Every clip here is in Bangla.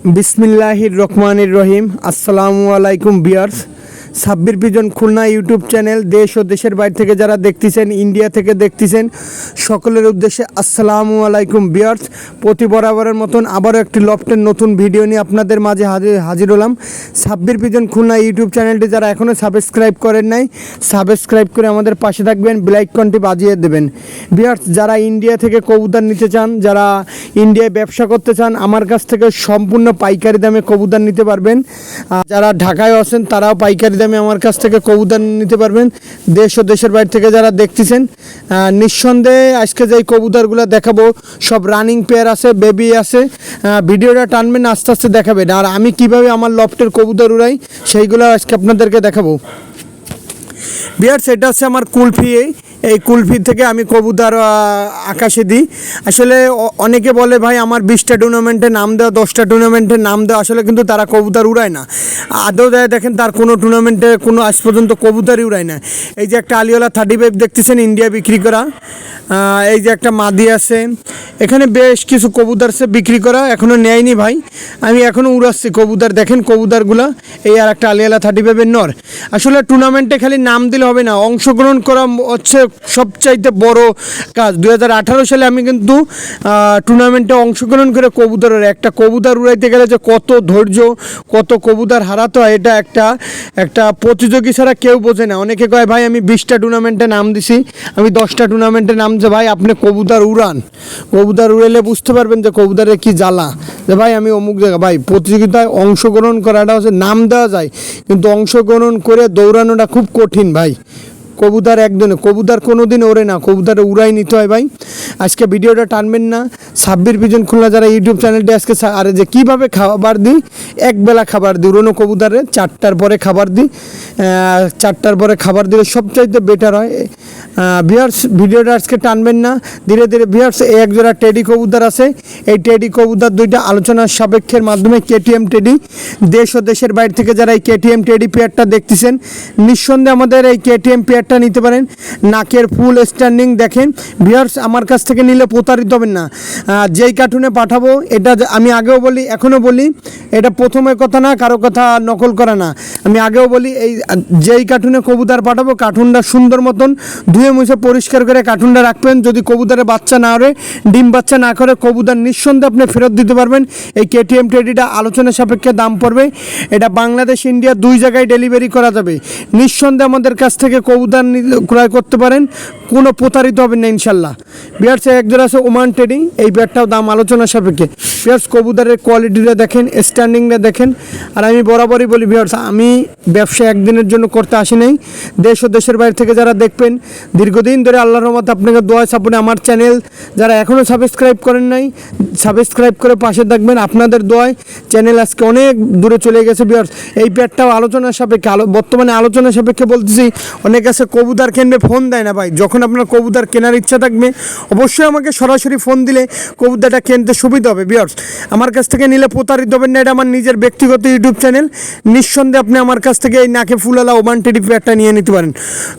বিসমিল্লাহির রহমানির রহিম। আসসালামু আলাইকুম viewers. Sabbir pigeon Khulna YouTube channel দেশ ও দেশের বাইরে থেকে যারা দেখতেছেন, ইন্ডিয়া থেকে দেখতেছেন, সকলের উদ্দেশ্যে আসসালামু আলাইকুম ভিউয়ার্স। প্রতি বরাবরের মতন আবারও একটি লফটের নতুন ভিডিও নিয়ে আপনাদের মাঝে হাজির হলাম। সাব্বির পিজন খুলনা ইউটিউব চ্যানেলটি যারা এখনও সাবস্ক্রাইব করেন নাই, সাবস্ক্রাইব করে আমাদের পাশে থাকবেন, বেল আইকনটি বাজিয়ে দেবেন। ভিউয়ার্স, যারা ইন্ডিয়া থেকে কবুতর নিতে চান, যারা ইন্ডিয়ায় ব্যবসা করতে চান, আমার কাছ থেকে সম্পূর্ণ পাইকারি দামে কবুতর নিতে পারবেন। যারা ঢাকায় আছেন তারাও পাইকারি দামে আমার কাছ থেকে কবুতর নিতে পারবেন। দেশ ও দেশের বাইরে থেকে যারা দেখতেছেন, নিঃসন্দেহে আজকে যে কবুতরগুলো দেখাবো সব রানিং পেয়ার আছে, বেবি আছে। ভিডিওটা টানবেন, আস্তে আস্তে দেখাবেন। আর আমি কিভাবে আমার লফটের কবুতর উড়াই সেইগুলো আজকে আপনাদেরকে দেখাবো। ভিউয়ার্স, এটা হচ্ছে আমার কুলফি। এই কুলফি থেকে আমি কবুতর আকাশে দিই। আসলে অনেকে বলে ভাই আমার 20টা টুর্নামেন্টে নাম দেওয়া, 10টা টুর্নামেন্টে নাম দেওয়া, আসলে কিন্তু তারা কবুতর উড়ায় না। আদৌ দেয় দেখেন তার কোনো টুর্নামেন্টে কোনো আজ পর্যন্ত কবুতরই উড়ায় না। এই যে একটা আলিওয়ালা 35 দেখতেছেন ইন্ডিয়া বিক্রি করা, এই যে একটা মাদি আছে, এখানে বেশ কিছু কবুতর সে বিক্রি করা, এখনও নেয়নি ভাই। আমি এখনও উড়াচ্ছি কবুতর, দেখেন কবুতরগুলো। এই আর একটা আলিওয়ালা 35 নর। আসলে টুর্নামেন্টে খালি নাম দিলে হবে না, অংশগ্রহণ করা হচ্ছে সবচাইতে বড় কাজ। 2018 সালে আমি কিন্তু টুর্নামেন্টে অংশগ্রহণ করে কবুতরের একটা কবুতর উড়াইতে গেলে যে কত ধৈর্য, কত কবুতর হারাতে হয়, এটা একটা প্রতিযোগী ছাড়া কেউ বোঝে না। অনেকে কয় ভাই আমি 20টা টুর্নামেন্টে নাম দিছি, আমি 10টা টুর্নামেন্টে নাম যে ভাই আপনি কবুতর উড়ান, কবুতর উড়াইলে বুঝতে পারবেন যে কবুতরের কি জ্বালা। যে ভাই আমি অমুক জায়গা, ভাই প্রতিযোগিতায় অংশগ্রহণ করাটা হচ্ছে নাম দেওয়া যায়, কিন্তু অংশগ্রহণ করে দৌড়ানোটা খুব কঠিন ভাই। কবুতর একদিনে, কবুতর কোনো দিন ওড়ে না, কবুতরে উড়াই নিতে হয় ভাই। আজকে ভিডিওটা টানবেন না। সাব্বির পিজন খুলনা যারা ইউটিউব চ্যানেলটি আজকে আর যে কীভাবে খাবার দিই, একবেলা খাবার দিই উড়ানো কবুতরে, 4টার পরে খাবার দিই। 4টার পরে খাবার দিলে সবচাইতে বেটার হয়। ভিউয়ার্স, ভিডিওটা আজকে টানবেন না, ধীরে ধীরে। ভিউয়ার্স, এক জোড়া টেডি কবুতর আছে। এই টেডি কবুতর দুইটা আলোচনার সাপেক্ষের মাধ্যমে কেটিএম টেডি। দেশ ও দেশের বাইরে থেকে যারা এই কেটিএম টেডি পেয়ারটা দেখতেছেন, নিঃসন্দেহে আমাদের এই কেটিএম পেয়ারটা নিতে পারেন। নাকের ফুল স্ট্যান্ডিং দেখেন। ভিউয়ার্স, আমার কাছ থেকে নিলে প্রতারিত হবেন না। যেই কার্টুনে পাঠাবো, এটা আমি আগেও বলি এখনও বলি, এটা প্রথমের কথা না, কারো কথা নকল করা না। আমি আগেও বলি এই যেই কার্টুনে কবুতর পাঠাবো, কার্টুনটা সুন্দর মতন ধুয়ে মুছে পরিষ্কার করে কার্টুনটা রাখবেন। যদি কবুতরে বাচ্চা না করে, ডিম বাচ্চা না করে, কবুতর নিঃসন্দেহে আপনি ফেরত দিতে পারবেন। এই কেটিএম টেডিটা আলোচনা সাপেক্ষে দাম পড়বে। এটা বাংলাদেশ ইন্ডিয়া 2 জায়গায় ডেলিভারি করা যাবে। নিঃসন্দেহে আমাদের কাছ থেকে কবুতর ক্রয় করতে পারেন, কোনো প্রতারিত হবেন না ইনশাল্লাহ। বিয়ার্স, একজোড়া আছে ওমান টেডি, এই ব্যাটটাও দাম আলোচনা সাপেক্ষে। বিয়ার্স, কবুতরের কোয়ালিটিটা দেখেন, স্ট্যান্ডিংটা দেখেন। আর আমি বরাবরই বলি বিয়ার্স, আমি ব্যবসা একদিনের জন্য করতে আসি নাই। দেশ ও দেশের বাইরে থেকে যারা দেখবেন, দীর্ঘদিন ধরে আল্লাহর রহমতে আপনাকে দোয়া সাপোর্টে আমার চ্যানেল যারা এখনও সাবস্ক্রাইব করেন নাই, সাবস্ক্রাইব করে পাশে থাকবেন। আপনাদের দোয়ায় চ্যানেল আজকে অনেক দূরে চলে গেছে। বিয়ার্স, এই প্যাডটাও আলোচনার সাপেক্ষে, বর্তমানে আলোচনার সাপেক্ষে বলতেছি। অনেক আছে কবুতর কিনবে, ফোন দেয় না ভাই। যখন আপনার কবুতর কেনার ইচ্ছা থাকবে, অবশ্যই আমাকে সরাসরি ফোন দিলে কবুতরটা কিনতে সুবিধা হবে। বিয়ার্স, আমার কাছ থেকে নিলে প্রতারিত হবেন না। এটা আমার নিজের ব্যক্তিগত ইউটিউব চ্যানেল। নিঃসন্দেহে আপনি আমার কাছ থেকে এই নাকে ফুলালা ওমান টেডি প্যাডটা নিয়ে নিতে পারেন।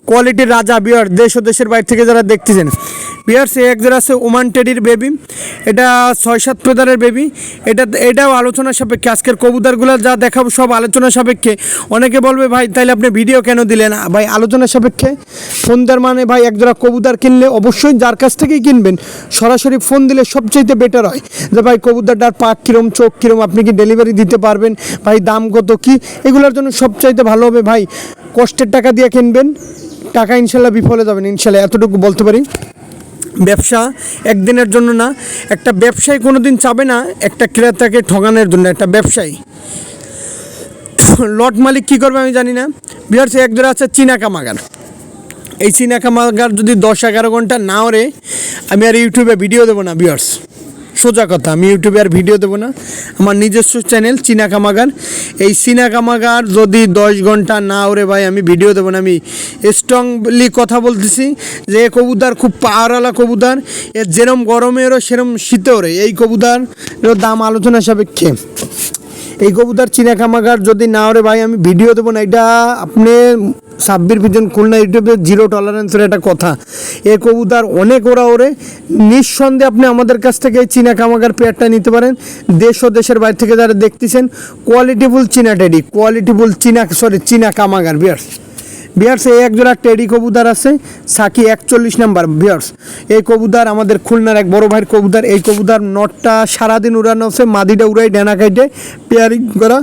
কোয়ালিটির রাজা। বিয়ার্স, দেশ ও দেশের বাইরে থেকে যারা দেখতেছেন, বিয়ার্স, এক জোড়া আছে ওমান টেডির বেবি। এটা 6-7 প্রদারের বেবি। এটাও আলোচনা সাপেক্ষে। আজকের কবুতরগুলো যা দেখাবো সব আলোচনা সাপেক্ষে। অনেকে বলবে ভাই তাইলে আপনি ভিডিও কেন দিলেন? ভাই আলোচনা সাপেক্ষে ফোন দেওয়ার মানে ভাই, এক জোড়া কবুতর কিনলে অবশ্যই যার কাছ থেকেই কিনবেন সরাসরি ফোন দিলে সবচাইতে বেটার হয়। যে ভাই কবুতরটার পাক কীরম, চোখ কীরম, আপনি কি ডেলিভারি দিতে পারবেন, ভাই দাম কত কী, এগুলোর জন্য সবচাইতে ভালো হবে ভাই কষ্টের টাকা দিয়ে কিনবেন, টাকা ইনশাল্লাহ বিফলে যাবেন ইনশাল্লাহ, এতটুকু বলতে পারি। ব্যবসা একদিনের জন্য না। একটা ব্যবসায়ী কোনো দিন চাবে না একটা ক্রেতাকে ঠগানোর জন্য। একটা ব্যবসায়ী লট মালিক কী করবে আমি জানি না। বিহার্স, এক জোড়া আছে চীনা কামাগার। এই চীনা কামাগার যদি 10-11 ঘন্টা না ওরে, আমি আর ইউটিউবে ভিডিও দেবো না। বিহার্স, সোজা কথা, আমি ইউটিউবে আর ভিডিও দেবো না। আমার নিজস্ব চ্যানেল চীনা কামাগার। এই চীনা কামাগার যদি 10 ঘন্টা না ওরে ভাই, আমি ভিডিও দেবো না। আমি স্ট্রংলি কথা বলতেছি যে কবুতর খুব পাওয়ারওয়ালা কবুতর। এর যেরম গরমে ওরও সেরম শীতে ওরে। এই কবুতর দাম আলোচনা সাপেক্ষে। এই কবুতর চীনা কামাগার যদি না ওরে ভাই, আমি ভিডিও দেবো না। এটা আপনি সাব্বির পিজন খুলনা ইউটিউবে জিরো টলারেন্সের একটা কথা। এই কবুতর অনেক ওরে নিঃসন্দেহে আপনি আমাদের কাছ থেকে এই চীনা কামাগার পেয়ারটা নিতে পারেন। দেশ ও দেশের বাইরে থেকে যারা দেখতেছেন, কোয়ালিটিফুল চীনা টেডি, কোয়ালিটিফুল চীনা কামাগার বিয়ার্স এই এক জোড়া টেডি কবুতর আছে সাকি 41 নাম্বার বিয়ার্স। এই কবুতর আমাদের খুলনার এক বড় ভাইয়ের কবুতর। এই কবুতর নটটা সারাদিন উড়ানো আছে, মাদিটা উড়াই ডানা কাইটে পেয়ারিং করা।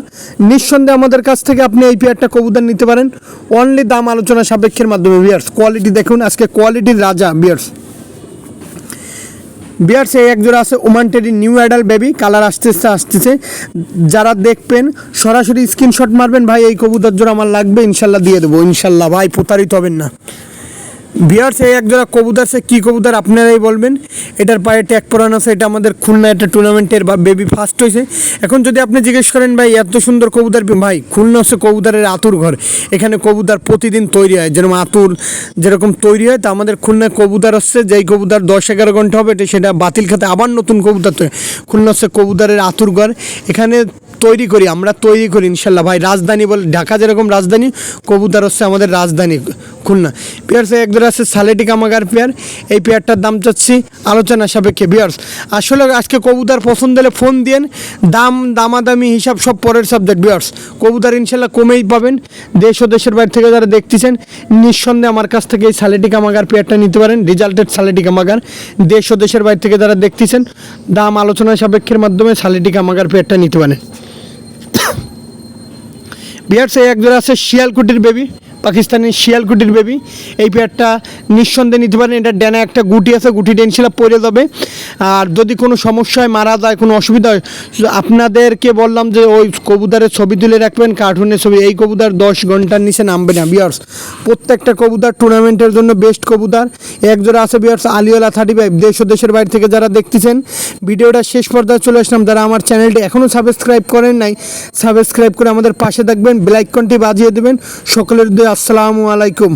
নিঃসন্দেহে আমাদের কাছ থেকে আপনি এই পেয়ারটা কবুতর নিতে পারেন অনলি দাম আলোচনা সাপেক্ষের মাধ্যমে। বিয়ার্স কোয়ালিটি দেখুন, আজকে কোয়ালিটির রাজা বিয়ার্স এই এক জোড়া আছে Oman teddy new adult baby, colour আসতেছে। যারা দেখবেন সরাসরি স্ক্রিনশট মারবেন, ভাই এই কবুতর জোড়া আমার লাগবে, ইনশাল্লাহ দিয়ে দেবো, ইনশাল্লাহ ভাই প্রতারিত হবেন না। বিয়ার্স এই এক জোড়া কবুতর আছে, কী কবুতর আপনারাই বলবেন। এটার পায়ে ট্যাগ পরানো আছে, এটা আমাদের খুলনা একটা টুর্নামেন্টের বা বেবি ফার্স্ট হয়েছে। এখন যদি আপনি জিজ্ঞেস করেন ভাই এত সুন্দর কবুতর, ভাই খুলনা হচ্ছে কবুতরের আতুর ঘর। এখানে কবুতর প্রতিদিন তৈরি হয়, যেরকম আতুর যেরকম তৈরি হয়, তা আমাদের খুলনায় কবুতর হচ্ছে যেই কবুতর 10-11 ঘন্টা হবে সেটা বাতিল খাতে আবার নতুন কবুতর তৈরি। খুলনা হচ্ছে কবুতরের আতুর ঘর, এখানে আমরা তৈরি করি ইনশাল্লাহ ভাই। রাজধানী বলে ঢাকা যেরকম রাজধানী, কবুতর হচ্ছে আমাদের রাজধানী খুলনা। পেয়ার্স এক ধরে আছে সালেটি কামাগার পেয়ার। এই পেয়ারটার দাম চাচ্ছি আলোচনা সাপেক্ষে বিয়ার্স। আসলে আজকে কবুতর পছন্দ হলে ফোন দিয়েন, দামাদামি হিসাব সব পরের সাবজেক্ট বিয়ার্স। কবুতর ইনশাল্লাহ কমেই পাবেন। দেশ ও দেশের বাইরে থেকে যারা দেখতেছেন, নিঃসন্দেহে আমার কাছ থেকে এই সালেটি কামাগার পেয়ারটা নিতে পারেন, রেজাল্টেড সালেটি কামাগার। দেশ ও দেশের বাইরে থেকে যারা দেখতেছেন, দাম আলোচনা সাপেক্ষের মাধ্যমে সালেটি কামাগার পেয়ারটা নিতে পারেন। বিয়ার্স এই এক জোড়া আছে শিয়ালকুটির বেবি, পাকিস্তানি শিয়ালকুটির বেবি। এই পেয়ারটা নিঃসন্দেহে নিতে পারেন। এটা ড্যানা একটা গুটি আছে, গুটিটা ইনশাল্লাহ পড়ে যাবে। আর যদি কোনো সমস্যা হয়, মারা যায়, কোনো অসুবিধা হয়, আপনাদেরকে বললাম যে ওই কবুতরের ছবি তুলে রাখবেন, কার্টুনের ছবি। এই কবুতর 10 ঘন্টার নিচে নামবে না বিয়ার্স। প্রত্যেকটা কবুতর টুর্নামেন্টের জন্য বেস্ট কবুতর। এক জোড়া আছে বিয়ার্স আলিওলা 35। দেশ ও দেশের বাইরে থেকে যারা দেখতেছেন, ভিডিওটা শেষ পর্যায়ে চলে আসলাম। যারা আমার চ্যানেলটি এখনও সাবস্ক্রাইব করেন নাই, সাবস্ক্রাইব করে আমাদের পাশে থাকবেন, বেল আইকনটি বাজিয়ে দেবেন। সকলের আসসালামু আলাইকুম।